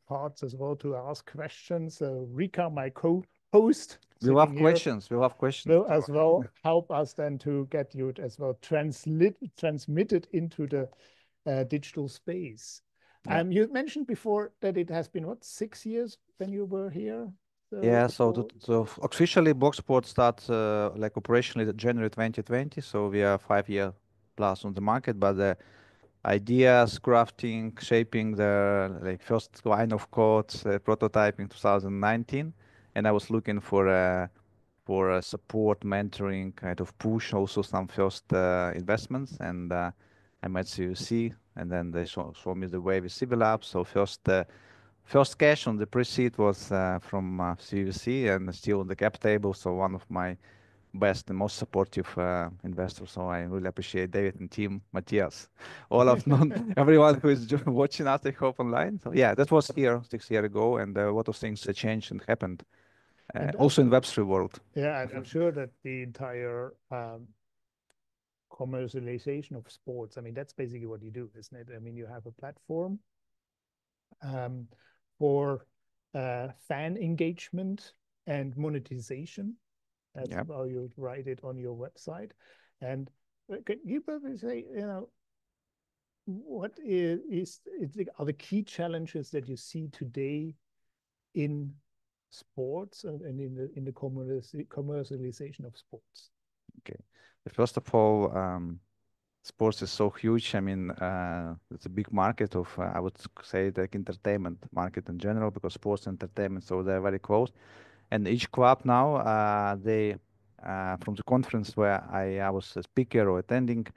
parts as well to ask questions. So Rika, my co-host, We'll have sitting here, questions. We'll have questions. will as well help us then to get you as well transmitted into the digital space. Yeah. You mentioned before that it has been, what, 6 years when you were here? Yeah, so For officially Blocksport starts like operationally January 2020, so we are 5 year plus on the market, but the ideas, crafting, shaping the like first line of code, prototyping 2019, and I was looking for a support, mentoring, kind of push, also some first investments, and I met CVC, and then they show me the way with Civil Labs. So first cash on the pre-seed was from CVC and still on the cap table. So one of my best and most supportive investors. So I really appreciate David and team, Matthias, all of everyone who is watching us, I hope, online. So yeah, that was here 6 years ago, and a lot of things changed and happened. and Also in Web3 world. yeah, and I'm sure that the entire commercialization of sports, I mean, that's basically what you do, isn't it? I mean, you have a platform um, for fan engagement and monetization. That's Yeah. how you write it on your website. And can you probably say, what are the key challenges that you see today in sports and in the commercialization of sports? Okay. First of all, sports is so huge. I mean, it's a big market of, I would say, the entertainment market in general, because sports and entertainment, so they're very close. And each club now, from the conference where I was a speaker or attending,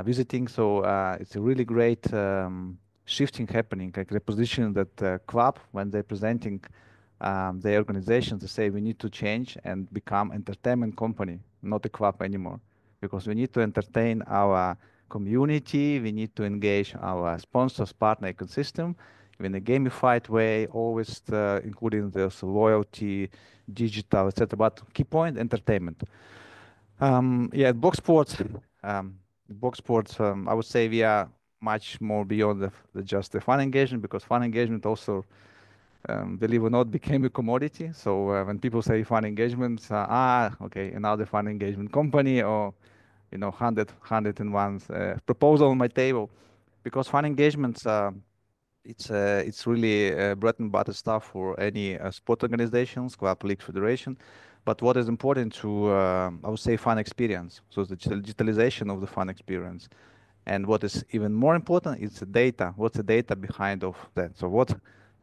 visiting. So it's a really great shifting happening, like the position that club, when they're presenting their organizations, they say we need to change and become entertainment company, not a club anymore, because we need to entertain our community, we need to engage our sponsors, partner ecosystem in a gamified way, always including this loyalty, digital, etc. But key point, entertainment. Yeah, at um, I would say we are much more beyond the just the fun engagement, because fun engagement also, believe it or not, became a commodity. So when people say fun engagement, okay, another fun engagement company, or 101 proposal on my table, because fun engagements, it's really bread and butter stuff for any sport organizations, club, league, federation. But what is important to, I would say, fun experience. So the digitalization of the fun experience. And what is even more important is the data. What's the data behind of that? So what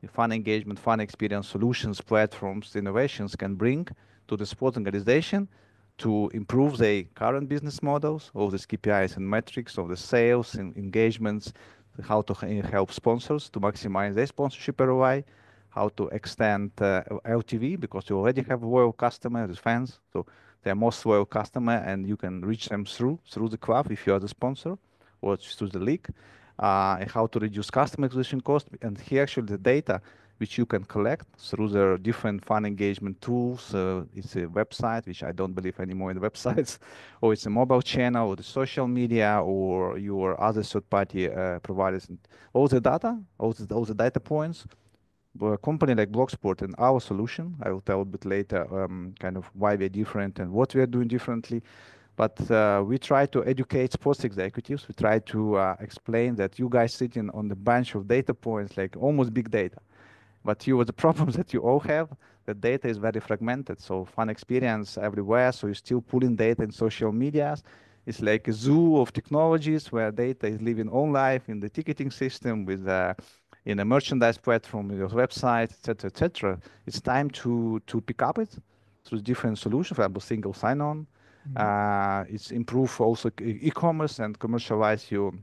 the fun engagement, fun experience solutions, platforms, innovations can bring to the sport organization to improve their current business models, all these KPIs and metrics of the sales and engagements, how to help sponsors to maximize their sponsorship ROI, how to extend LTV, because you already have loyal customers, fans, so they're most loyal customer, and you can reach them through the club if you are the sponsor, or through the league, and how to reduce customer acquisition cost. And here actually the data which you can collect through the different fun engagement tools. It's a website, which I don't believe anymore in websites, or it's a mobile channel, or the social media, or your other third-party providers. And all the data points. A company like Blocksport and our solution, I will tell a bit later, kind of why we're different and what we are doing differently. But we try to educate sports executives. We try to explain that you guys sitting on the bunch of data points, like almost big data. But the problems that you all have, the data is very fragmented. So fun experience everywhere. So you're still pulling data in social medias. It's like a zoo of technologies where data is living own life in the ticketing system, with in a merchandise platform, with your website, etc., etc. It's time to pick up it through different solutions. For example, single sign-on. Mhm. It's improve also e-commerce and commercialize your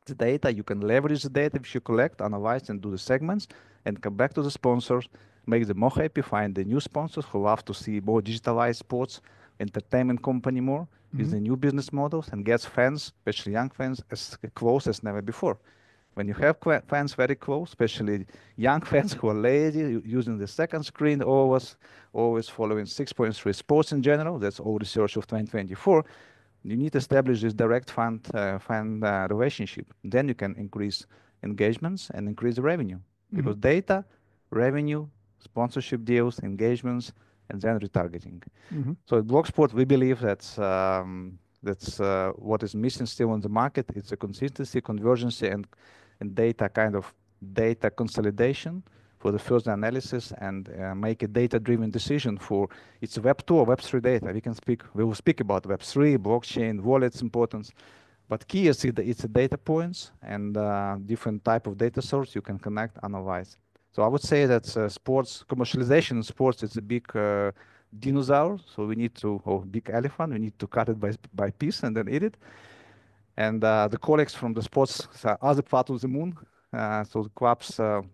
the data. You can leverage the data which you collect, analyze, and do the segments, and come back to the sponsors, make them more happy, find the new sponsors who love to see more digitalized sports, entertainment company more with Mhm. the new business models, and gets fans, especially young fans, as close as never before. When you have fans very close, especially young fans who are lazy, using the second screen, always following 6.3 sports in general, that's all research of 2024, you need to establish this direct fan relationship. Then you can increase engagements and increase the revenue. because data, revenue, sponsorship deals, engagements, and then retargeting. So at Blocksport, we believe that's what is missing still in the market. It's a consistency, convergency, and data kind of data consolidation for the further analysis and make a data-driven decision for it's Web2 or Web3 data. We will speak about Web3, blockchain, wallets importance, but key is it's a data points and different type of data source you can connect, analyze. So I would say that sports commercialization in sports is a big dinosaur. So we need to, or big elephant, we need to cut it by piece and then eat it. And the colleagues from the sports other part of the moon, so the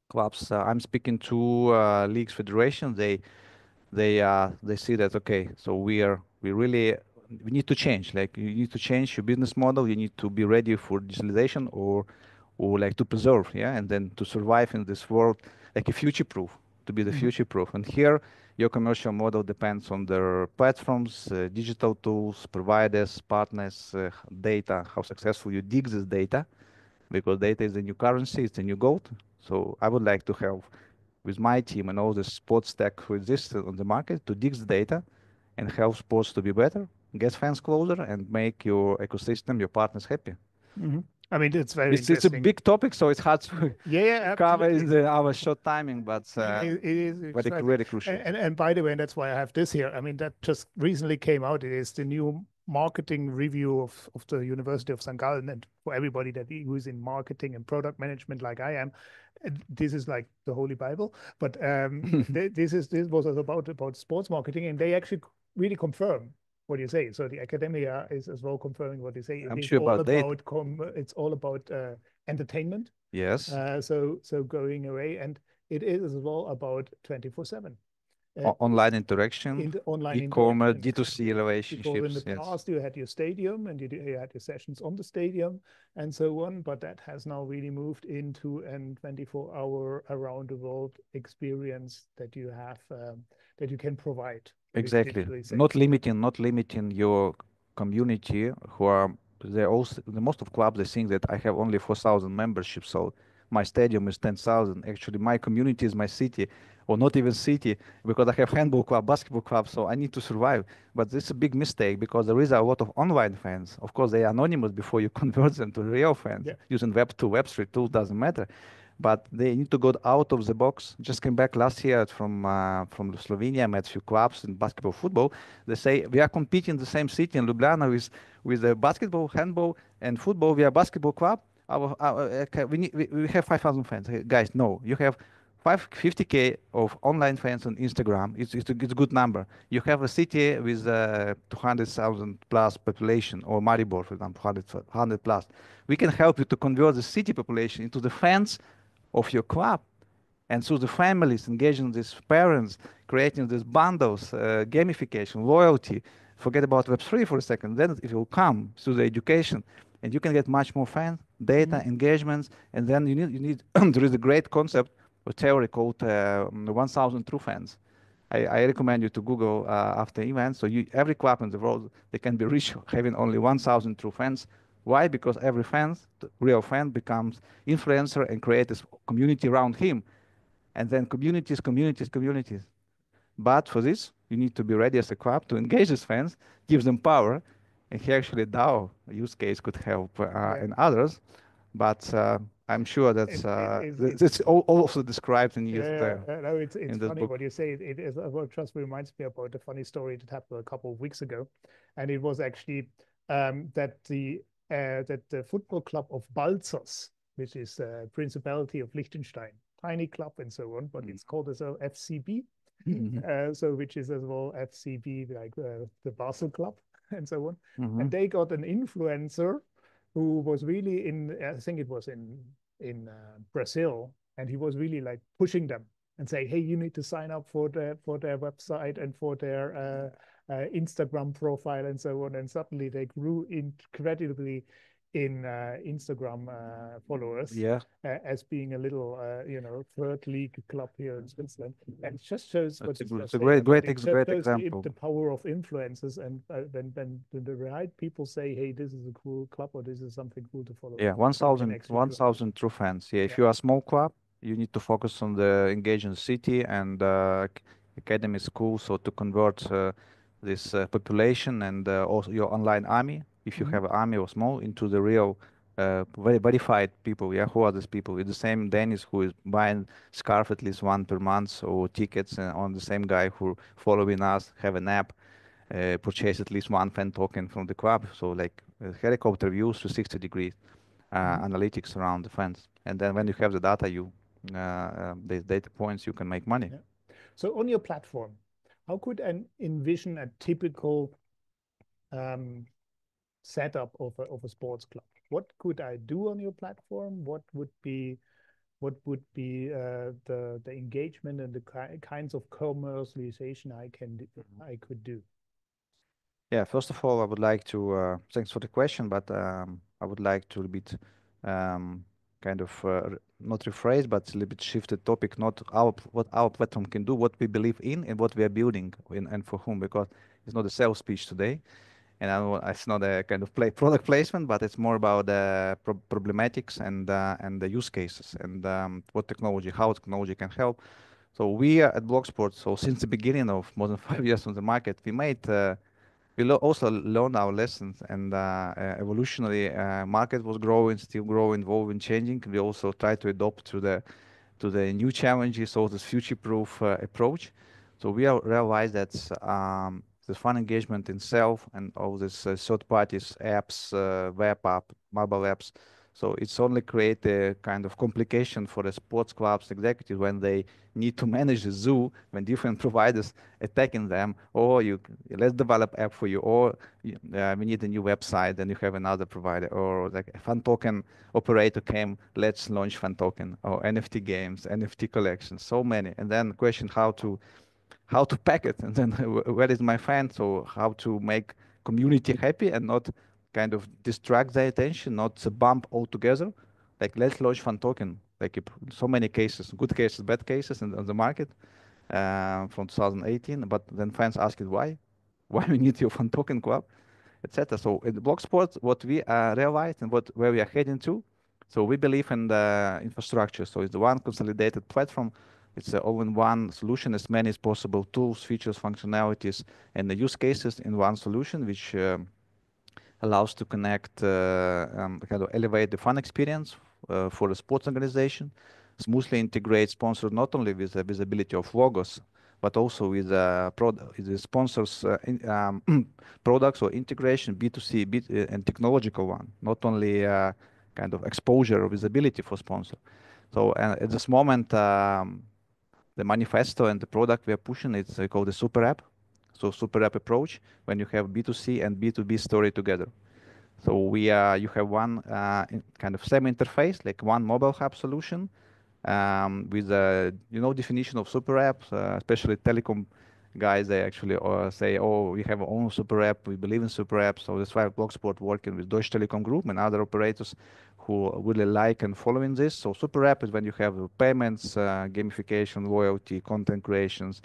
clubs. I'm speaking to leagues federation. They see that okay, so we need to change. Like you need to change your business model. You need to be ready for digitalization or like to preserve, yeah, and then to survive in this world, like a future proof, to be the future proof. And here, your commercial model depends on their platforms, digital tools, providers, partners, data, how successful you dig this data, because data is the new currency, it's the new gold. So I would like to help with my team and all the sports tech who exists on the market to dig the data and help sports to be better, get fans closer, and make your ecosystem, your partners happy. I mean, it's very It's a interesting. big topic, so it's hard to Yeah, cover in absolutely. our short timing, but It is very, exactly. very crucial. And by the way, and that's why I have this here. I mean, that just recently came out. It is the new marketing review of the University of St. Gallen. And for everybody that who is in marketing and product management like I am, this is like the Holy Bible. But this was about sports marketing, and they actually really confirm what you say. So the academia is as well confirming what you say. It I'm is sure all about data. about it's all about entertainment. Yes. So going away, and it is as well about 24/7 Online interaction, in the online e-commerce, interaction. D2C Before in the relationships. Yes. past, you had your stadium and you had your sessions on the stadium and so on, but that has now really moved into a 24-hour around the world experience that you have that you can provide with Exactly. digitalization. Not limiting your community who are they also the most of clubs they think that I have only 4,000 memberships, so my stadium is 10,000. Actually, my community is my city, or not even city, because I have handball club, basketball club, so I need to survive. But this is a big mistake because there is a lot of online fans. Of course, they are anonymous before you convert them to real fans Yeah. using Web2, Web3 tools doesn't matter, but they need to go out of the box. Just came back last year from Slovenia, met few clubs in basketball, football. They say we are competing in the same city in Ljubljana with the basketball, handball, and football. We are basketball club. Okay, we have 5,000 fans. Hey, guys, no, you have 50K of online fans on Instagram. It's a good number. You have a city with 200,000 plus population, or Maribor, for example, 100 plus. We can help you to convert the city population into the fans of your club. And so the families engaging these parents, creating these bundles, gamification, loyalty. Forget about Web3 for a second. Then it will come to the education, and you can get much more fans, data, engagements, and then you need. There is a great concept or theory called 1,000 true fans. I recommend you to Google after events. So every club in the world they can be reached having only 1,000 true fans. Why? Because every fan, real fan, becomes influencer and creates this community around him, and then communities. But for this, you need to be ready as a club to engage these fans, give them power, and here actually DAO use case could help Yeah. and others. But I'm sure that's it's also described in Yeah, no, it's in this funny book. what you say. It is well, just reminds me about a funny story that happened a couple of weeks ago, and it was actually that the football club of Balzers, which is Principality of Liechtenstein, tiny club and so on, but it's called as a FCB, so which is as well FCB like the Basel club and so on, and they got an influencer who was really I think it was in Brazil, and he was really like pushing them and say, "Hey, you need to sign up for their website and for their Instagram profile and so on." And suddenly they grew incredibly in Instagram followers Yeah, as being a little, third league club here in Switzerland. And it just shows what you it's just a said. great, I mean, great, it just great shows example. the power of influences. And when the right people say, "Hey, this is a cool club," or "This is something cool to follow," Yeah, you can actually grow. 1,000 true fans. Yeah, if Yeah. you are a small club, you need to focus on the engaging city and academy school, so to convert this population and also your online army, if you Mm-hmm. have an army or small, into the real very verified people. Yeah, who are these people? It's the same Dennis who is buying scarf at least one per month or tickets, on the same guy who following us, have an app, purchase at least one fan token from the club. So like helicopter views to 60 degrees Mm-hmm. analytics around the fans. And then when you have the data, these data points, you can make money. Yeah. So on your platform, how could I envision a typical um, setup of a sports club? What could I do on your platform? What would be the engagement and the kinds of commercialization I could do? Yeah, first of all, I would like to thanks for the question, but I would like to a bit um, kind of not rephrase, but a little bit shift the topic, not what our platform can do, what we believe in, and what we are building in, and for whom, because it's not a sales speech today, and it's not a kind of product placement, but it's more about problematics and the use cases and what technology, how technology can help. So we are at Blocksport. So since the beginning of more than 5 years on the market, we also learned our lessons, and evolutionary market was growing, still growing, evolving, changing. We also try to adopt to the new challenges, or this future-proof approach. So we realize that the fun engagement itself and all these third parties, apps, web app, mobile apps. So it's only create a kind of complication for the sports clubs executives when they need to manage the zoo when different providers attacking them. Or let's develop app for you, or we need a new website, and you have another provider, or like a fun token operator came, let's launch fan token, or NFT games, NFT collections, so many. And then question how to pack it, and then where is my fan? So how to make community happy and not kind of distract their attention, not a bump altogether. Like let's launch fan token. Like so many cases, good cases, bad cases on the market from 2018. But then fans asked why we need your fan token club, etc. So in the Blocksport, what we realized and where we are heading to, so we believe in the infrastructure. So it's the one consolidated platform. It's an all-in-one solution, as many as possible tools, features, functionalities, and the use cases in one solution, which allows to connect, kind of elevate the fun experience for the sports organization, smoothly integrate sponsors not only with the visibility of logos, but also with the sponsors' products or integration, B2C, and technological one, not only kind of exposure or visibility for sponsor. So at this moment, the manifesto and the product we are pushing, it's called the super app. So super app approach, when you have B2C and B2B story together. So you have one kind of same interface, like one mobile hub solution with a definition of super apps, especially telecom guys. They actually say, "Oh, we have our own super app. We believe in super apps." So that's why Blocksport working with Deutsche Telekom Group and other operators who really like and following this. So super app is when you have payments, gamification, loyalty, content creations,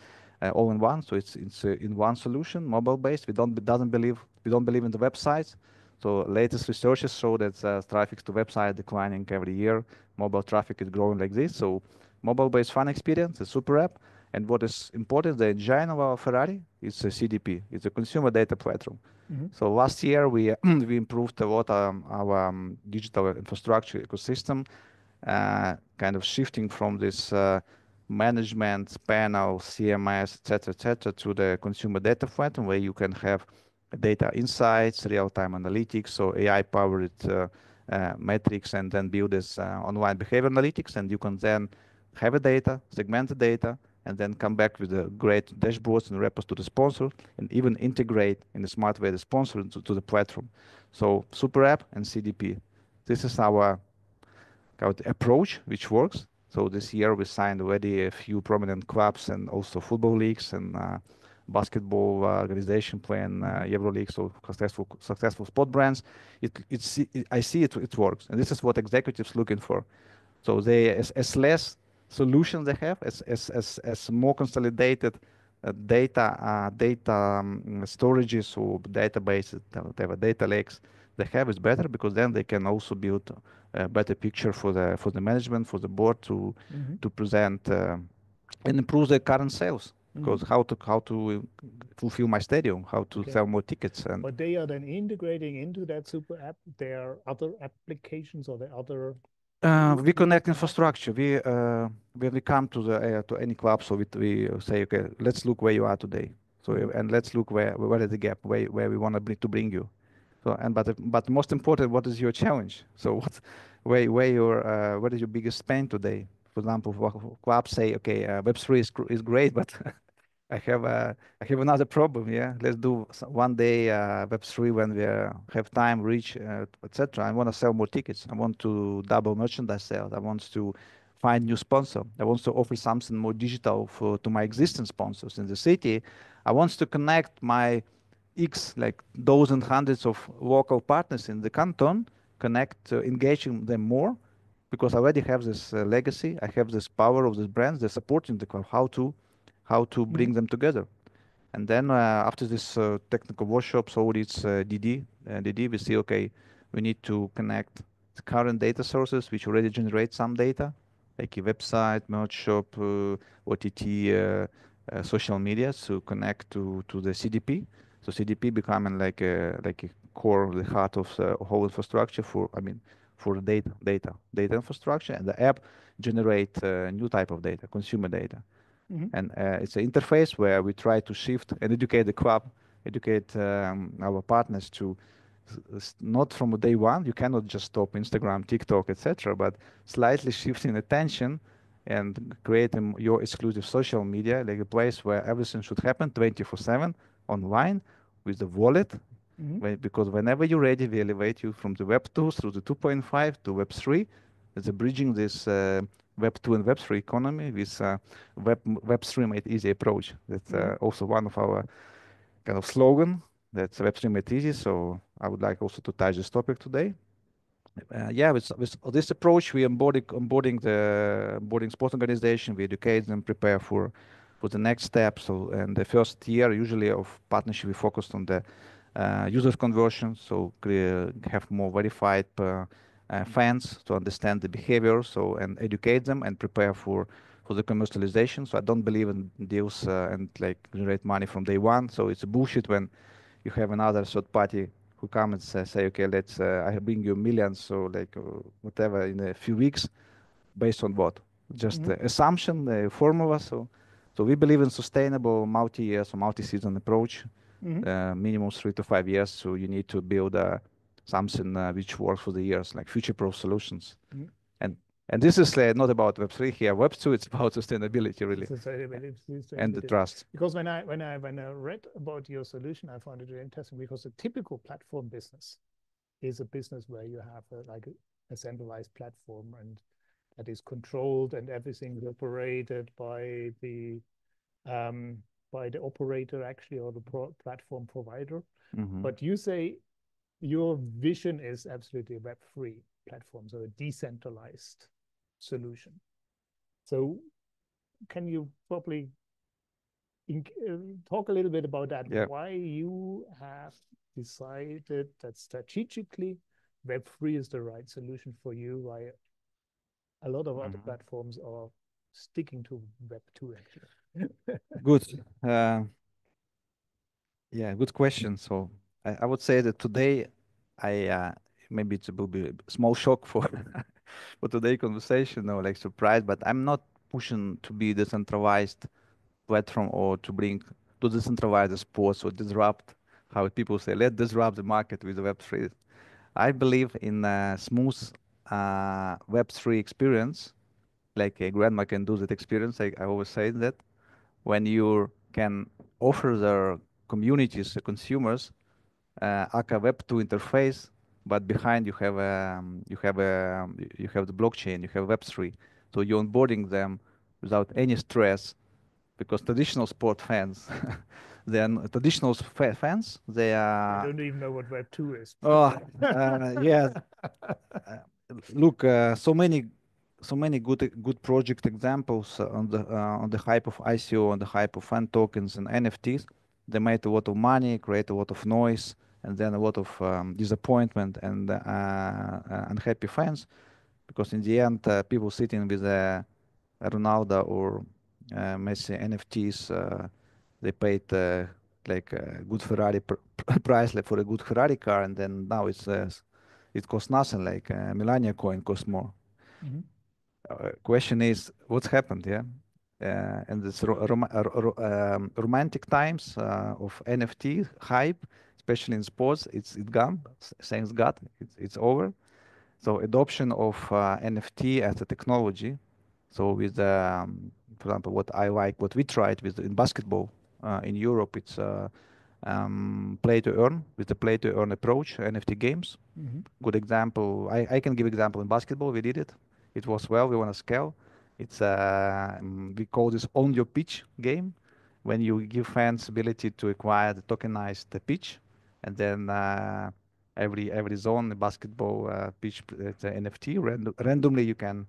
all in one. So it's in one solution, mobile based. We don't believe in the websites. So latest researches show that traffic to website declining every year. Mobile traffic is growing like this. So mobile-based fun experience, a super app. And what is important, the engine of our Ferrari is a CDP. It's a consumer data platform. Mm-hmm. So last year we we improved a lot our digital infrastructure ecosystem, kind of shifting from this management panel, CMS, etc., to the consumer data platform where you can have data insights, real-time analytics, so AI-powered metrics, and then build this online behavior analytics, and you can then have a data, segment the data, and then come back with a great dashboards and reports to the sponsor, and even integrate in a smart way the sponsor to the platform. So super app and CDP. This is our approach, which works. So this year we signed already a few prominent clubs and also football leagues and basketball organization playing EuroLeague, so successful sport brands. I see it works, and this is what executives looking for. So as less solutions they have, as more consolidated data storages or databases, whatever, data lakes they have is better, because then they can also build a better picture for the management, for the board Mm-hmm. to present and improve their current sales. Mm-hmm. Because how to fulfill my stadium, how to Okay. sell more tickets, and But they are then integrating into that super app their other applications or the other tools we that you connect provide? infrastructure. We when we come to any club, so we say, okay, let's look where you are today. So Mm-hmm. and let's look where is the gap, where we want to bring you. So and but most important, what is your challenge? So what what is your biggest pain today? For example, clubs say, okay, Web3 is great, but I have another problem. Yeah, let's do one day Web3 when we have time, reach, etc. I want to sell more tickets. I want to double merchandise sales. I want to find new sponsor. I want to offer something more digital to my existing sponsors in the city. I want to connect my X, like those and hundreds of local partners in the canton, connect, engaging them more, because I already have this legacy. I have this power of these brands. They're supporting the club. How to Mm-hmm. bring them together. And then after this technical workshops, all these DD, we see, okay, we need to connect the current data sources which already generate some data, like a website, merch shop, OTT, social media, to connect to the CDP. So CDP becoming like a core, the heart of the whole infrastructure for data infrastructure, and the app generate new type of data, consumer data. Mm-hmm. And it's an interface where we try to shift and educate the club, educate our partners to not from day one. You cannot just stop Instagram, TikTok, etc., but slightly shifting attention and creating your exclusive social media, like a place where everything should happen 24/7 online with the wallet. Mm-hmm. Because whenever you're ready, we elevate you from the Web 2 through the 2.5 to Web 3. It's bridging this Web 2 and Web 3 economy with Web 3 made easy approach. That's Mm-hmm. also one of our kind of slogan. That's Web 3 made easy. So I would like also to touch this topic today. Yeah, with this approach, we onboarding sport organization. We educate them, prepare for the next step. So, and the first year usually of partnership, we focused on the user conversion. So have more verified fans to understand the behavior. So and educate them and prepare for the commercialization. So I don't believe in deals and like generate money from day one. So it's a bullshit when you have another third party who come and say, okay, let's I bring you millions, so like whatever in a few weeks, based on what? Just Mm-hmm. assumption, formula. So we believe in sustainable multi-year, so multi-season approach, Mm-hmm. minimum 3 to 5 years. So you need to build something which works for the years, like future-proof solutions. Mm-hmm. And and this is not about Web3 here. Web2, it's about sustainability really, and the Sustainability. trust. Because when I read about your solution, I found it really interesting because a typical platform business is a business where you have a centralized platform and that is controlled and everything is operated um, by the operator actually or the platform provider. Hmm. But you say your vision is absolutely a Web3 platform, so a decentralized solution. So can you probably talk a little bit about that? Yeah. Why you have decided that strategically Web3 is the right solution for you, why a lot of other Hmm. platforms are sticking to Web2 actually. Good. Yeah, good question. So I would say that today, I maybe it will be a small shock for for today conversation or like surprise, but I'm not pushing to be decentralized platform or to bring to decentralize the sports or disrupt how people say let's disrupt the market with Web3. I believe in a smooth Web3 experience, like a grandma can do that experience. I always say that when you can offer their communities, the consumers, like a Web2 interface, but behind you have the blockchain, you have Web3, so you're onboarding them without any stress, because traditional sport fans, traditional fans, they They are don't even know what Web2 is. oh yeah. uh, Look, so many good project examples on the hype of ICO, on the hype of fan tokens and NFTs. They made a lot of money, create a lot of noise, and then a lot of disappointment and unhappy fans, because in the end, people sitting with Ronaldo or Messi NFTs, they paid like a good Ferrari price like for a good Ferrari car, and then now it costs nothing. Like Melania coin costs more. Mm-hmm. Question is, what's happened? Yeah, and it's romantic times of NFT hype, especially in sports. It's gone. Thanks God, it's over. So adoption of NFT as a technology. So with, for example, what I like, what we tried with in basketball in Europe, it's play to earn with the play to earn approach, NFT games. Mm-hmm. Good example. I can give example in basketball. We did it. It was well. We want to scale. It's we call this own your pitch game, when you give fans ability to acquire the tokenized pitch, and then every zone the basketball pitch it's a NFT randomly you can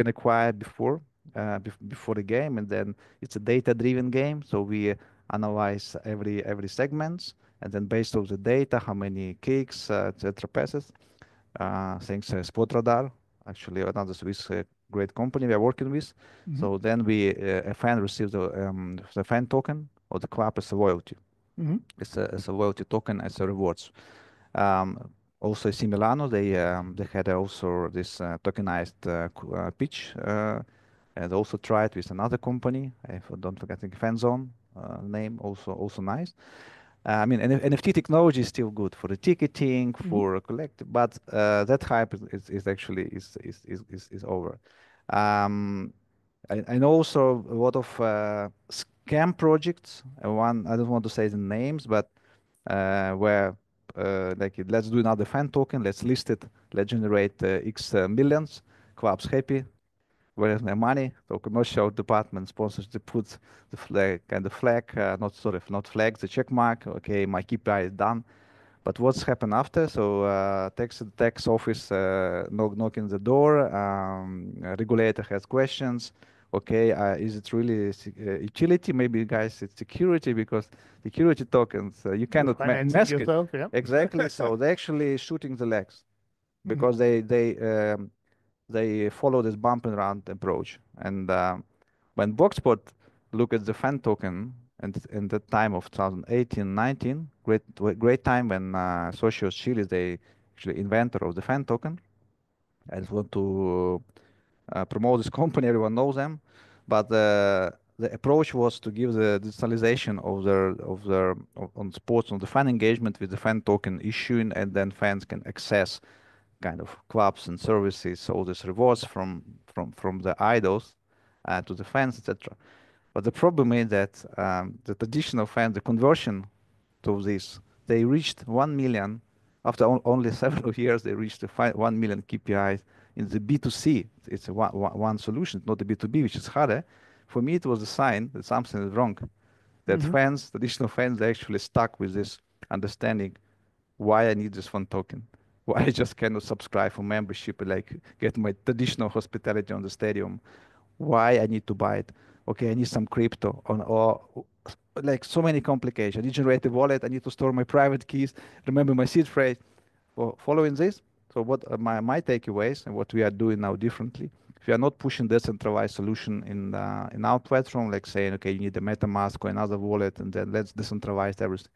acquire before the game, and then it's a data driven game. So we analyze every segments, and then based on the data, how many kicks, etc. passes. Thanks Spot Radar, actually another Swiss great company we are working with. Mm-hmm. So then a fan receives the fan token or the club as a loyalty. Mm-hmm. It's a loyalty token as a rewards. Also, AC Milano, they had also this tokenized pitch, and also tried with another company. I don't forget, I think Fanzone name, also nice. I mean, NFT technology is still good for the ticketing, Mm-hmm. for collect, but that hype is actually is over. Um, I know also a lot of scam projects. One, I don't want to say the names, but where like let's do another fan token, let's list it, let's generate X millions, clubs happy, where's my money? So commercial department sponsors to put the flag and the flag, not sorry, not flag, the check mark. Okay, my KPI is done. But what's happened after? So tax office knocking the door. Regulator has questions. Okay, is it really utility? Maybe guys, it's security, because security tokens you You're cannot financing mask it. yourself, yeah. Exactly. So they're actually shooting the legs, Mm-hmm. because they follow this bump and run approach. And when Blocksport look at the fan token, and in the time of 2018, 19, great time when Socios Chile, they actually inventor of the fan token. I just want to promote this company. Everyone knows them, but the approach was to give the digitalization on sports, on the fan engagement with the fan token issuing, and then fans can access kind of clubs and services, all these rewards from the idols to the fans, etc. But the problem is that the traditional fans, the conversion to this, they reached 1 million after only several years. They reached the 1 million KPIs in the B2C. It's a one solution, not the B2B, which is harder. For me, it was a sign that something is wrong. That Mm-hmm. fans, traditional fans, they actually stuck with this understanding why I need this phone token. Why I just cannot subscribe for membership, like get my traditional hospitality on the stadium. Why I need to buy it. Okay, I need some crypto on, or like so many complications. I need to generate a wallet. I need to store my private keys. Remember my seed phrase. Well, following this, so what are my takeaways and what we are doing now differently? If we are not pushing decentralized solution in our platform, like saying, okay, you need a MetaMask or another wallet, and then let's decentralize everything.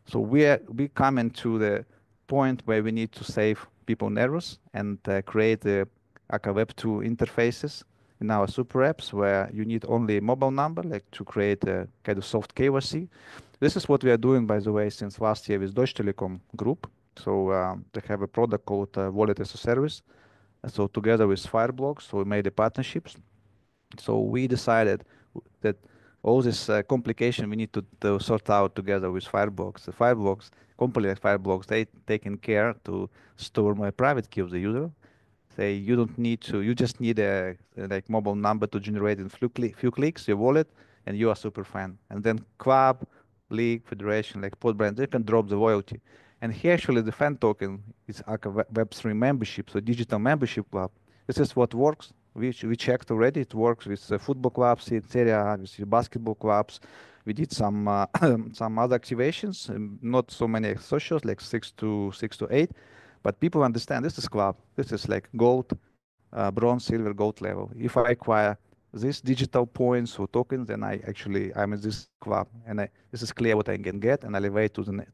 So we come into the point where we need to save people nervous and create the Aka Web2 interfaces in our super apps, where you need only a mobile number, like to create a kind of soft KYC. This is what we are doing, by the way, since last year with Deutsche Telekom Group. So they have a product called Wallet as a Service. So together with Fireblocks, so we made the partnerships. So we decided that all this complication we need to sort out together with Fireblocks. The Fireblocks, company like Fireblocks, they taking care to store my private key of the user. Say you don't need to, you just need a like mobile number to generate in few clicks your wallet, and you are super fan. And then club, league, federation, like pod brand, they can drop the loyalty. And here actually the fan token is like a Web3 membership, so digital membership club. This is what works. We checked already. It works with football clubs in Serie A, with basketball clubs, We did some some other activations, not so many socials, like 6 to 8, but people understand this is club. This is like gold, bronze, silver, gold level. If I acquire these digital points or tokens, then I'm in this club, and this is clear what I can get and elevate to the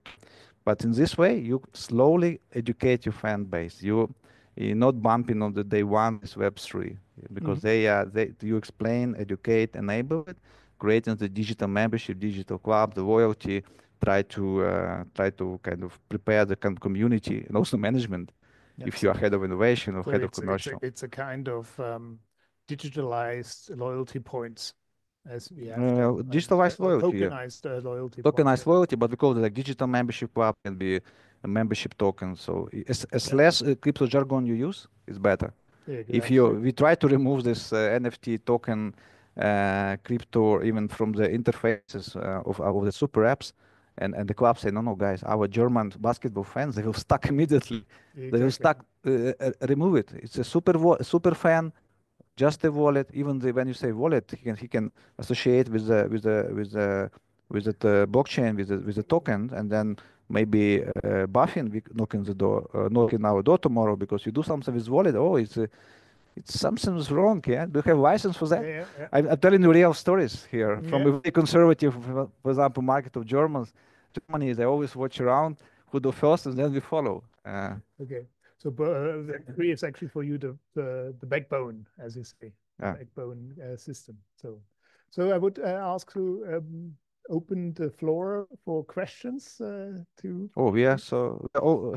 but in this way, you slowly educate your fan base. You're not bumping on the day one is Web3 because Mhm. they you explain, educate, enable it, creating the digital membership, digital club, the loyalty. Try to kind of prepare the community and also management. If you are Absolutely. head of innovation or So head of it's commercial, a kind of digitalized loyalty points as we have them, digitalized or loyalty. Yeah. tokenized loyalty points. Tokenized loyalty, but we call it like digital membership club can be a membership token. So as Yeah, less crypto jargon you use, it's better. yeah, If you absolutely. we try to remove this NFT token, crypto, or even from the interfaces of the super apps, and the club say no guys, our German basketball fans they will stuck immediately. They will Exactly. stuck remove it. It's a super fan just a wallet. Even when you say wallet, he can associate with the blockchain with the token, and then maybe Buffin we knocking the door, knocking our door tomorrow because you do something with wallet. Oh, it's something's wrong. Yeah, do you have license for Yeah, that? yeah, yeah. I'm telling you real stories here from Yeah. a very conservative, for example, market of Germans. Germany, they always watch around who do first, and then we follow. Okay. So the three is actually for you the backbone, as you say, the Yeah. backbone system. So I would ask to open the floor for questions to. Oh, yeah. So oh,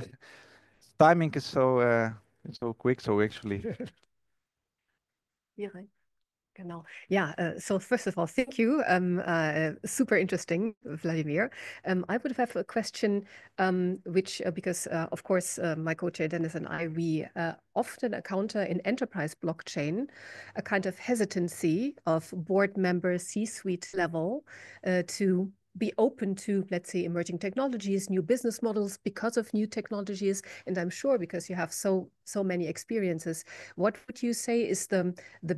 timing is so quick. So actually, Yeah, genau. Yeah, so first of all, thank you. Super interesting, Vladimir. I would have a question, which, because of course, my co-chair Dennis and I, we often encounter in enterprise blockchain a kind of hesitancy of board members, C-suite level, to be open to, let's say, emerging technologies, new business models because of new technologies. And I'm sure because you have so many experiences, what would you say is the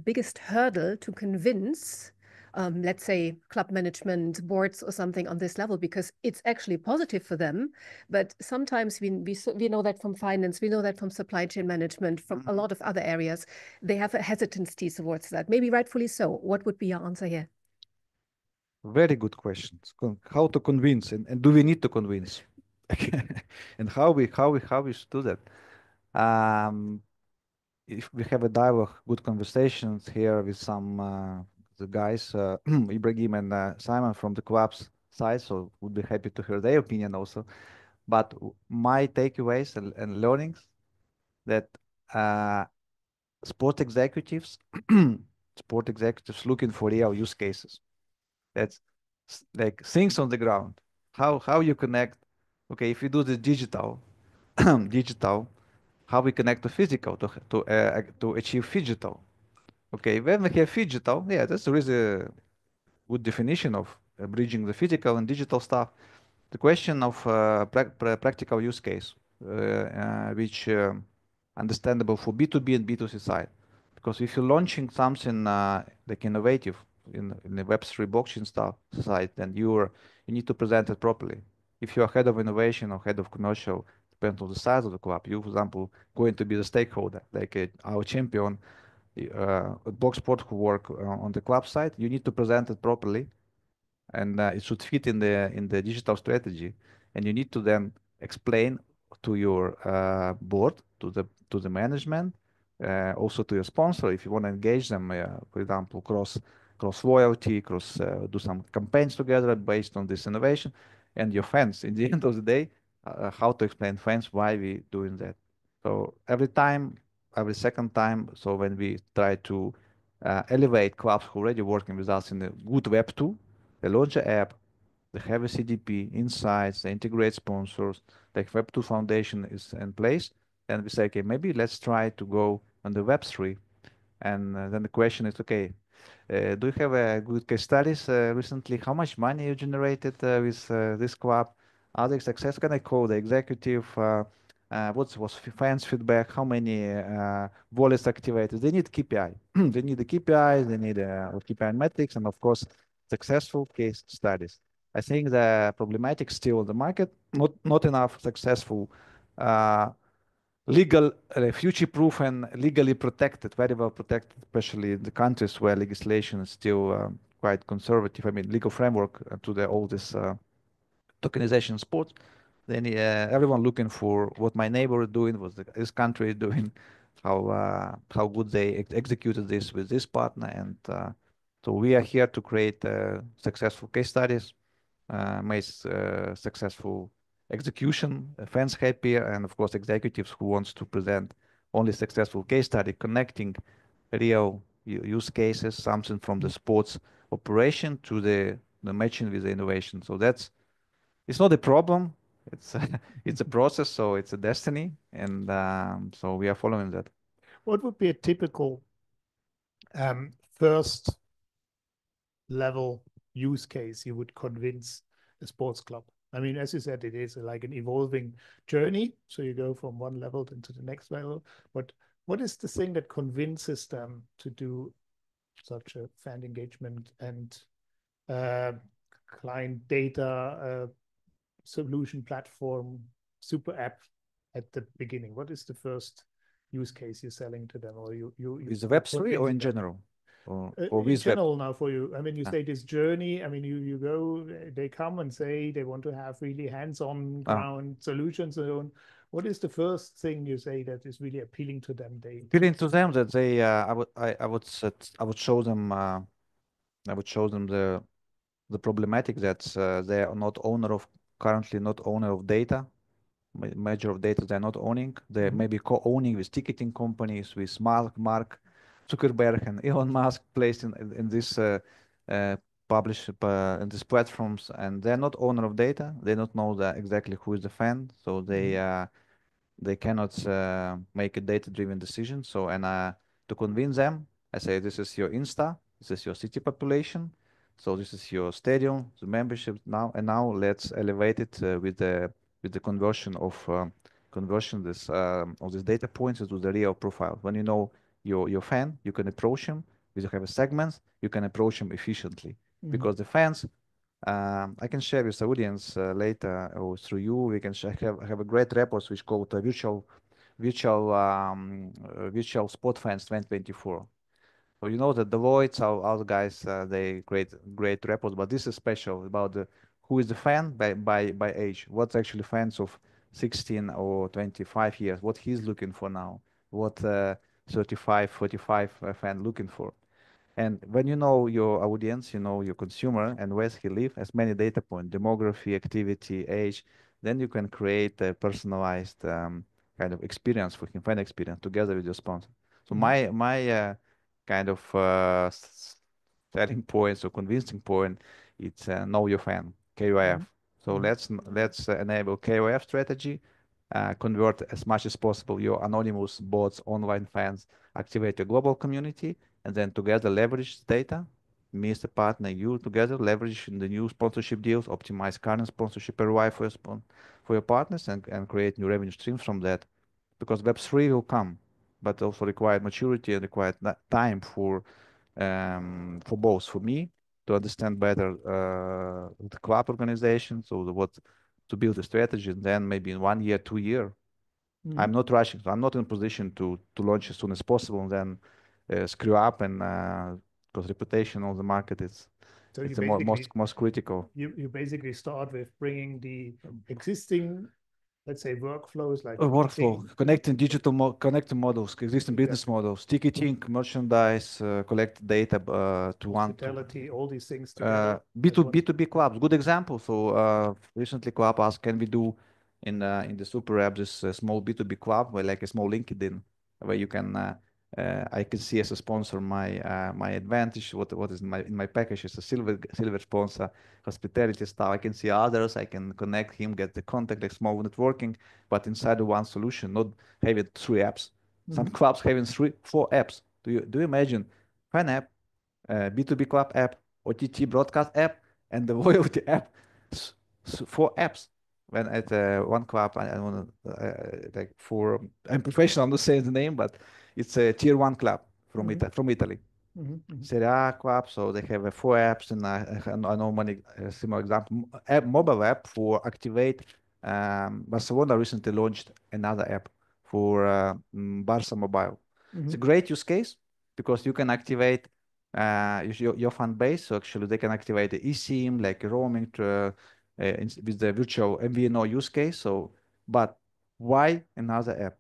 biggest hurdle to convince, let's say, club management boards or something on this level, because it's actually positive for them. But sometimes we know that from finance, we know that from supply chain management, from a lot of other areas, they have a hesitancy towards that. Maybe rightfully so. What would be your answer here? very good questions. How to convince, and do we need to convince, and how we should do that? Um, if we have a dialogue, good conversations here with some the guys, Ibrahim and Simon from the club's side, so would be happy to hear their opinion also. But my takeaways and learnings that uh, sport executives, sport executives looking for real use cases. That's like things on the ground. How you connect? Okay, if you do the digital, digital, how we connect to physical to achieve digital. Okay, when we have digital, yeah, that's really a good definition of bridging the physical and digital stuff. The question of practical use case, which understandable for B2B and B2C side. Because if you're launching something like innovative in the Web3 blockchain stuff side, then you need to present it properly. If you're head of innovation or head of commercial, depends on the size of the club. You, for example, going to be the stakeholder, like our champion at Blocksport who work on the club side, you need to present it properly, and it should fit in the digital strategy. And you need to then explain to your board, to the management, also to your sponsor, if you want to engage them, for example, cross loyalty, cross do some campaigns together based on this innovation, and your fans. In the end of the day, how to explain fans why we doing that. So every time, every second time, so when we try to elevate clubs who already working with us in a good Web 2, they launch an app, they have a CDP, insights, they integrate sponsors, the Web2 foundation is in place, and we say, okay, maybe let's try to go on the Web3. And then the question is, okay, do you have a good case studies recently? How much money you generated with this club? Are they success? Can I call the executive? What was fans feedback? How many wallets activated? They need KPI. They need the KPIs. They need KPI metrics, and of course, successful case studies. I think the problematic still in the market, not enough successful, legal, future-proof and legally protected, very well protected, especially in the countries where legislation is still quite conservative. I mean, legal framework to all this tokenization sports. Then everyone looking for what my neighbor is doing, what this country is doing, how good they executed this with this partner, and so we are here to create successful case studies, make successful execution, fans happier, and of course executives who wants to present only successful case study connecting real use cases, something from the sports operation to the matching with the innovation. So it's not a problem. It's it's a process, so it's a destiny, and so we are following that. What would be a typical first level use case you would convince a sports club? I mean, as you said, it is like an evolving journey. So you go from one level into the next level. But what is the thing that convinces them to do such a fan engagement and client data solution platform super app at the beginning? What is the first use case you're selling to them, or you Is the Web3 or in general? Or in with general now for you? I mean, you say this journey. I mean, you go, they come and say they want to have really hands-on ground solutions and so on. What is the first thing you say that is really appealing to them? Appealing to them that they, I would show them, the problematic that they are not owner of, currently not owner of data, major of data they're not owning. They may be co-owning with ticketing companies, with Mark Zuckerberg and Elon Musk placed in this publish in these platforms, and they're not owner of data. They don't know exactly who is the fan, so they cannot make a data-driven decision. So, and to convince them, I say, this is your Insta, this is your city population, so this is your stadium, the membership now, and now let's elevate it with the conversion this of these data points to the real profile. When you know your fan, you can approach him. If you have a segment, you can approach him efficiently, because the fans, I can share with the audience later or through you. We can have a great report which called virtual sport fans 2024. So you know that Deloitte, our guys, they great reports, but this is special about who is the fan by age. What's actually fans of 16 or 25 years? What he's looking for now? What 35, 45 fan looking for? And when you know your audience, you know your consumer and where he lives, as many data points, demography, activity, age, then you can create a personalized kind of experience for him, fan experience together with your sponsor. So my kind of selling points or convincing point, it's know your fan, KOF. So let's enable KOF strategy, convert as much as possible your anonymous bots, online fans, activate your global community, and then together leverage data, me as a partner, you together leverage the new sponsorship deals, optimize current sponsorship ROI for your partners, and create new revenue streams from that. Because Web3 will come, but also require maturity and require time for both, for me to understand better the club organization, so what to build a strategy, and then maybe in 1 year, 2 year. I'm not rushing. So I'm not in a position to launch as soon as possible and then screw up, and because reputation on the market is So it's you the most critical. you basically start with bringing the existing, let's say, workflows like Workflow, connecting connecting models, existing business models, ticketing, merchandise, collect data to one to hospitality, all these things together. B2B clubs. Good example. So recently club asked, can we do in the super app this small B2B club, where like a small LinkedIn, where you can I can see as a sponsor my advantage, what is in my package is a silver sponsor, hospitality style. I can see others, I can connect him, get the contact, like small networking, but inside of one solution, not having 3 apps. Some clubs having 4 apps. Do you imagine fan app, B2B club app, OTT broadcast app, and the loyalty app? 4 apps. When at one club, I want to like for I'm professional, I'm not saying the name, but it's a tier 1 club from Italy. Serie A club, so they have 4 apps, and I know many similar example. Mobile app for activate. Barcelona recently launched another app for Barca Mobile. It's a great use case because you can activate your fan base. So actually, they can activate the eSIM, like roaming with the virtual MVNO use case. So, but why another app?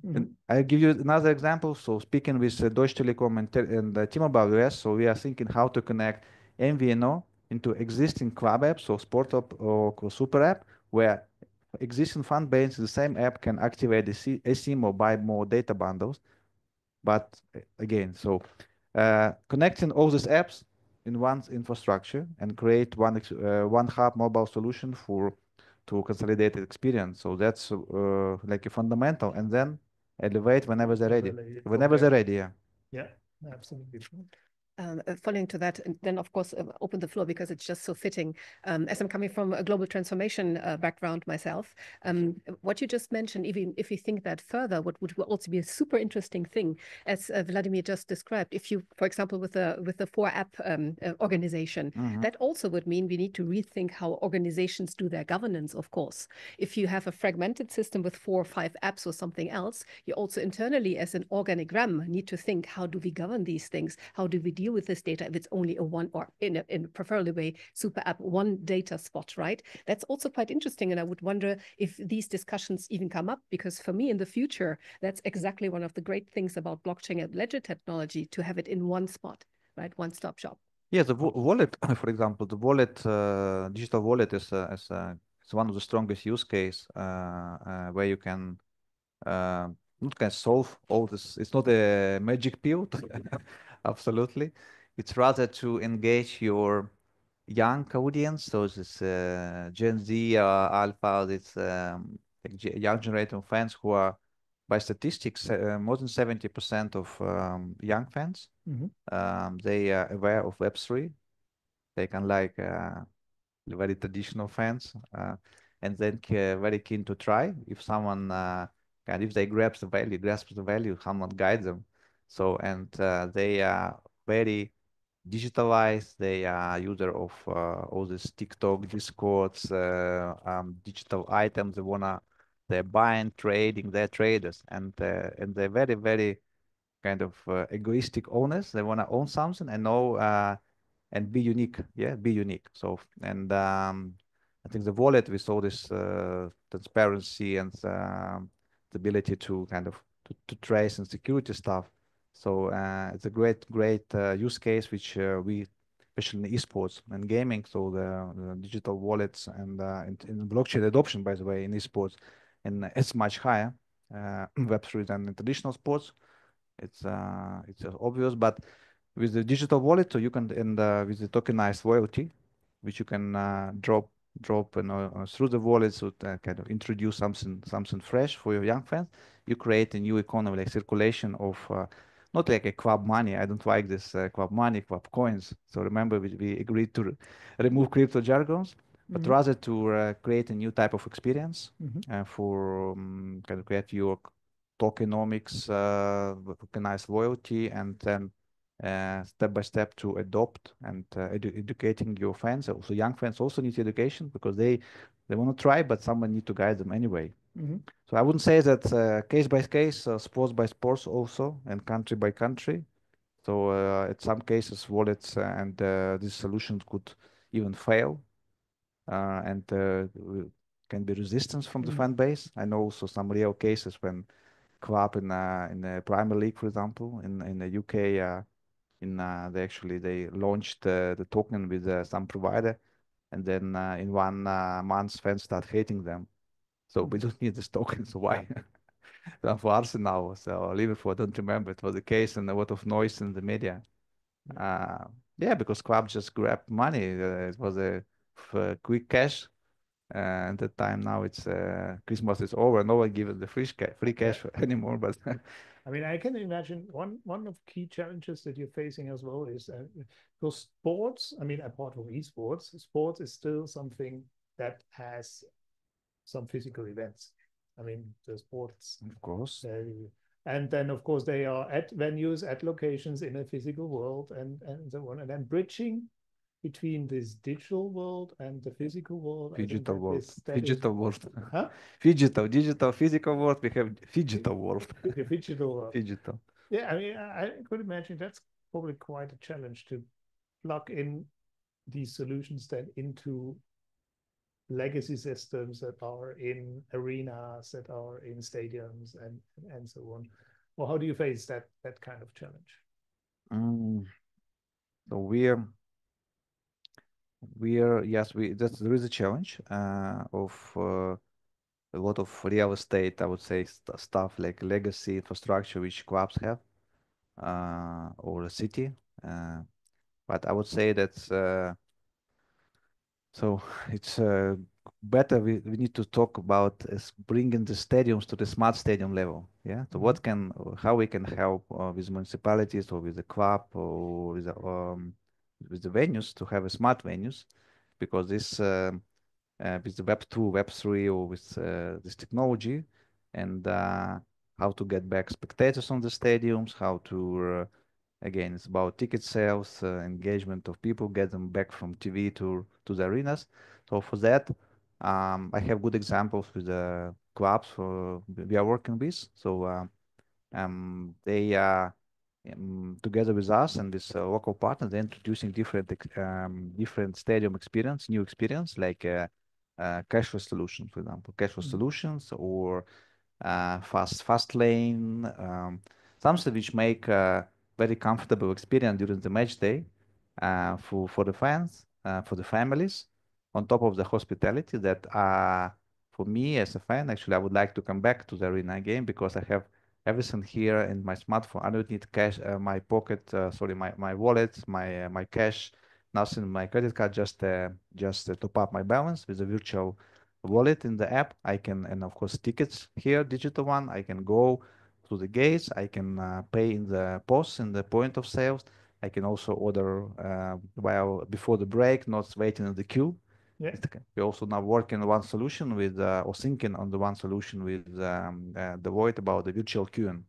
And I'll give you another example. So speaking with Deutsche Telekom and T-Mobile US, so we are thinking how to connect MVNO into existing club apps, so Sport app or Super app, where existing fan base, the same app can activate the eSIM or buy more data bundles. But again, so connecting all these apps in one infrastructure and create one hub mobile solution to consolidated experience. So that's like a fundamental, and then elevate whenever they're ready. Whenever they're ready, yeah. Yeah, absolutely true. Following to that, and then of course open the floor because it's just so fitting. As I'm coming from a global transformation background myself, what you just mentioned, even if you think that further, what would also be a super interesting thing, as Vladimir just described, if you, for example, with the 4-app organization, that also would mean we need to rethink how organizations do their governance. Of course, if you have a fragmented system with 4 or 5 apps or something else, you also internally, as an organigram, need to think, how do we govern these things? How do we deal with this data if it's only a one, or in a preferably way, super app, one data spot, right? That's also quite interesting. And I would wonder if these discussions even come up, because for me in the future, that's exactly one of the great things about blockchain and ledger technology, to have it in one spot, right? One-stop shop. Yeah, the wallet, for example, the wallet, digital wallet is one of the strongest use case where you can not can solve all this. It's not a magic pill, absolutely. It's rather to engage your young audience, so this Gen Z, Alpha, this like young generation of fans who are, by statistics, more than 70% of young fans. They are aware of Web3. They can like very traditional fans, and then very keen to try. If someone and if they grasp the value, someone guides them. So and they are very digitalized. They are user of all this TikTok, Discords, digital items. They're buying, trading. They're traders, and they're very kind of egoistic owners. They want to own something and know and be unique. Yeah, be unique. So and I think the wallet with all this transparency and the ability to kind of to trace and security stuff. So it's a great use case which we, especially in esports and gaming. So the digital wallets and in blockchain adoption, by the way, in esports, and it's much higher Web3 than in traditional sports. It's obvious, but with the digital wallet, so you can, and with the tokenized loyalty, which you can drop through the wallet, so kind of introduce something fresh for your young fans. You create a new economy, like circulation of not like a club money. I don't like this club money, club coins. So remember, we agreed to remove crypto jargons, but rather to create a new type of experience for kind of create your tokenomics, tokenized loyalty, and then step by step to adopt and educating your fans. Also, young fans also need education because they want to try, but someone need to guide them anyway. So I wouldn't say that case by case, sports by sports also, and country by country. So in some cases, wallets and these solutions could even fail, and can be resistance from the fan base. I know also some real cases when club in the Premier League, for example, in the UK, they launched the token with some provider, and then in 1 month, fans start hating them. So we don't need this token. So why? For Arsenal, so Liverpool, I don't remember. It was the case, and a lot of noise in the media. Yeah, because club just grabbed money. It was a quick cash. And the time now it's Christmas is over. No one gives the free cash anymore. But I mean, I can imagine one of key challenges that you're facing as well is because sports. I mean, apart from esports, sports is still something that has some physical events. I mean, the sports, of course, And then, of course, they are at venues, at locations in a physical world, and so on. And then bridging between this digital world and the physical world. Digital world. That Digital world. huh? Digital, physical world. We have digital world. The digital world. Digital. Yeah, I mean, I could imagine that's probably quite a challenge to plug in these solutions then into legacy systems that are in arenas, that are in stadiums, and so on. Well, how do you face that kind of challenge? So yes, there is a challenge of a lot of real estate, I would say, stuff like legacy infrastructure which clubs have or a city. But I would say that so it's better we need to talk about bringing the stadiums to the smart stadium level. Yeah. So how we can help with municipalities or with the club or with the venues to have a smart venues, because this with the Web 2, Web 3, or with this technology, and how to get back spectators on the stadiums, how to again, it's about ticket sales, engagement of people, get them back from TV to the arenas. So for that, I have good examples with the clubs we are working with. So they together with us and with local partners, they're introducing different stadium experience, new experience, like cashless solutions, for example, cashless solutions, or fast lane, something which make very comfortable experience during the match day for the fans, for the families, on top of the hospitality that for me as a fan, actually, I would like to come back to the arena game because I have everything here in my smartphone. I don't need cash, my pocket, sorry, my wallet, my cash, nothing, my credit card, just top up my balance with a virtual wallet in the app. I can, and of course, tickets here, digital one. I can go to the gates. I can pay in the POS, in the point of sales. I can also order while before the break, not waiting in the queue. Yeah. We also now working on one solution with, or thinking on the one solution with Deloitte about the virtual queuing.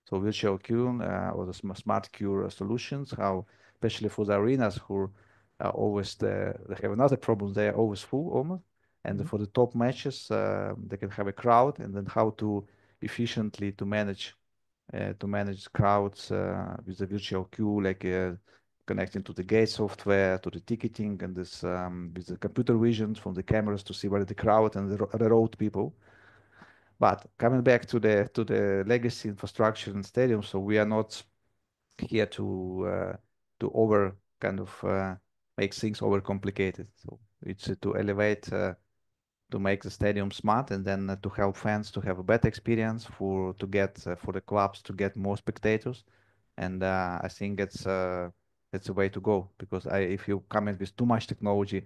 So virtual queuing or the smart queue solutions, how especially for the arenas who are always they have another problem. They are always full almost, and for the top matches they can have a crowd, and then how to efficiently to manage crowds with the virtual queue, like connecting to the gate software, to the ticketing, and this with the computer vision from the cameras to see where the crowd and the road people. But coming back to the legacy infrastructure and stadiums, so we are not here to over kind of make things over complicated. So it's to elevate to make the stadium smart, and then to help fans to have a better experience to get for the clubs to get more spectators. And I think it's a way to go, because if you come in with too much technology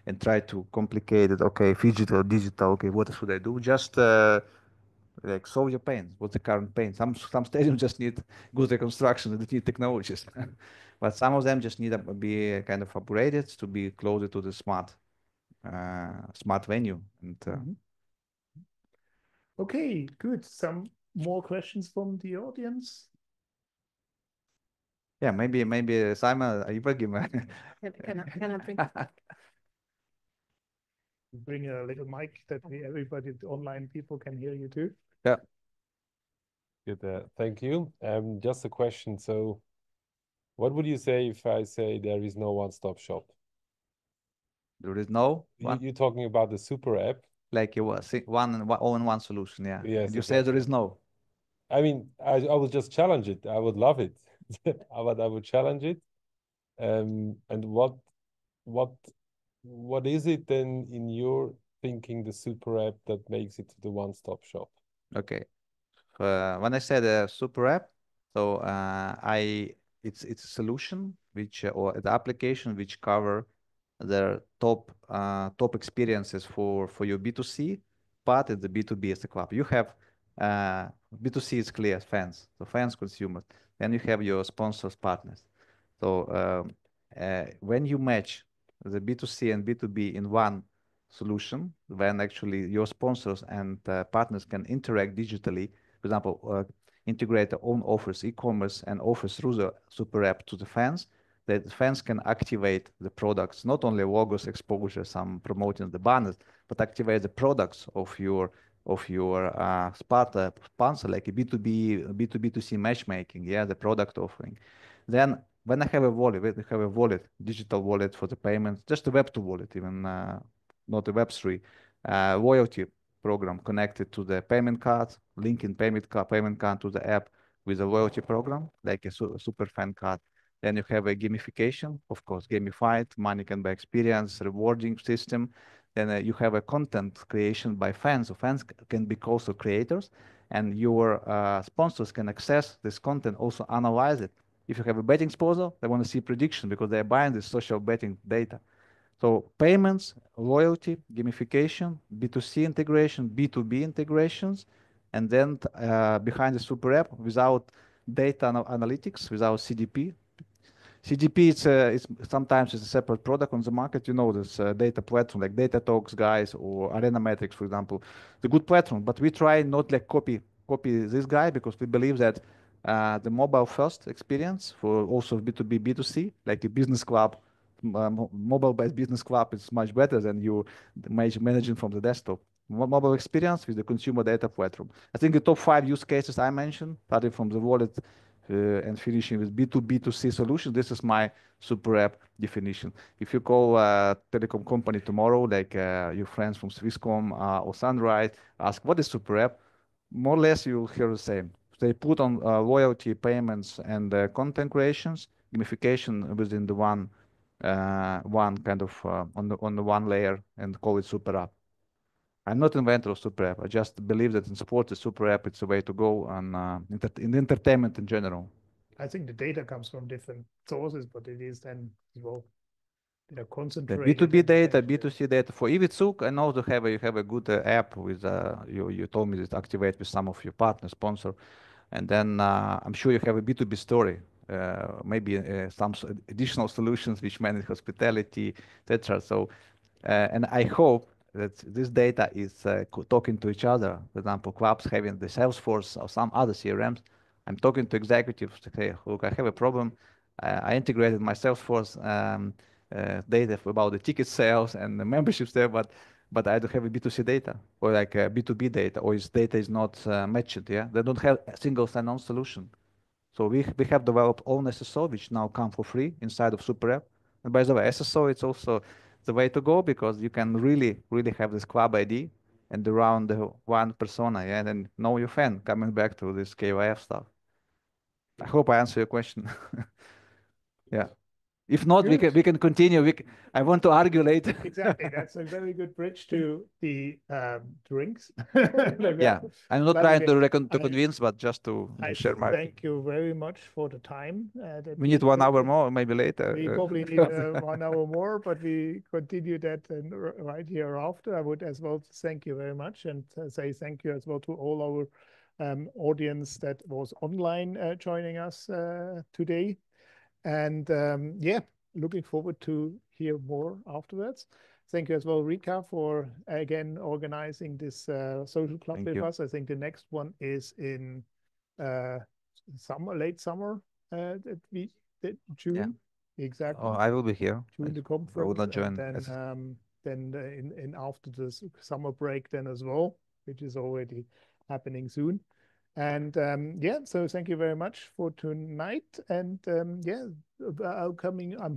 and try to complicate it, okay, digital, okay, what should I do? Just like solve your pain. What's the current pain? Some stadiums just need good reconstruction, they need technologies, but some of them just need to be kind of upgraded to be closer to the smart venue. And Okay, good. Some more questions from the audience? yeah, maybe Simon, Ibrahim. Can I bring? Bring a little mic that everybody, the online people, can hear you too. Yeah. Good. Thank you. Just a question. So, what would you say if I say there is no one-stop shop? There is no one. You're talking about the super app. Like it was all in one solution, yeah. Yes, and you say there is no. I mean, I would just challenge it. I would love it. I would challenge it. And what is it then in your thinking, the super app that makes it the one-stop shop? Okay. When I said a super app, so it's a solution which or the application which cover the top experiences for your B2C, but it's the B2B as a club. You have B2C is clear, fans, so fans, consumers. Then you have your sponsors, partners. So when you match the B2C and B2B in one solution, when actually your sponsors and partners can interact digitally, for example, integrate their own offers, e-commerce, and offers through the super app to the fans, that the fans can activate the products, not only logos, exposure, some promoting the banners, but activate the products of your sponsor, like a B2B2C matchmaking, yeah, the product offering. Then when I have a wallet, digital wallet for the payments, just a Web2 wallet, even not a Web3, loyalty program connected to the payment card, linking payment card to the app with a loyalty program, like a super fan card. Then you have a gamification, of course, gamified, money can be experience, rewarding system. Then you have a content creation by fans. So fans can be also creators, and your sponsors can access this content, also analyze it. If you have a betting sponsor, they want to see prediction because they're buying this social betting data. So payments, loyalty, gamification, B2C integration, B2B integrations, and then behind the super app without data analytics, without CDP. CDP, it's sometimes it's a separate product on the market. You know, this data platform like Datatalks guys or Arena Metrics, for example, the good platform. But we try not like copy this guy because we believe that the mobile first experience for also B2B, B2C, like a business club, mobile-based business club is much better than you managing from the desktop. Mobile experience with the consumer data platform. I think the top 5 use cases I mentioned, starting from the wallet and finishing with B2B2C solution, this is my super app definition. If you call a telecom company tomorrow, like your friends from Swisscom or Sunrise, ask what is super app, more or less you'll hear the same. They put on loyalty, payments, and content creations, gamification within the one kind of on the one layer, and call it super app. I'm not inventor of super app. I just believe that in support of super app, it's a way to go on in entertainment in general. I think the data comes from different sources, but it is then as well, The concentrated. B2B data, B2C data. For Ivitsuk, I know you have a good app with you told me that activate with some of your partner sponsor, and then I'm sure you have a B2B story, maybe some additional solutions which manage hospitality, etc. So, and I hope that this data is talking to each other. For example, clubs having the Salesforce or some other CRMs. I'm talking to executives to say, look, I have a problem. I integrated my Salesforce data about the ticket sales and the memberships there, but I don't have a B2C data or like B2B data, or its data is not matched. Yeah, they don't have a single sign-on solution. So we have developed own SSO, which now come for free inside of Super App. And by the way, SSO it's also the way to go because you can really have this club ID and around the one persona, yeah, and then know your fan. Coming back to this KYF stuff. I hope I answer your question. Yeah. If not, we can continue. I want to argue later. Exactly. That's a very good bridge to the drinks. Yeah, I'm not trying to convince, but just to share my. Thank you very much for the time. We need 1 hour more, maybe later. We probably need 1 hour more, but we continue that right here after. I would as well thank you very much and say thank you as well to all our audience that was online joining us today. And yeah, looking forward to hear more afterwards. Thank you as well, Rika, for again organizing this social club with us. I think the next one is in late summer, June. Yeah. Exactly. Oh, I will be here. June the conference. I will not join. Then in after the summer break then as well, which is already happening soon. And yeah, so thank you very much for tonight. And yeah, I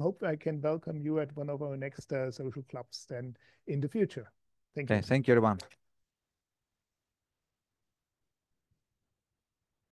hope I can welcome you at one of our next social clubs then in the future. Thank you. Okay, thank you, everyone.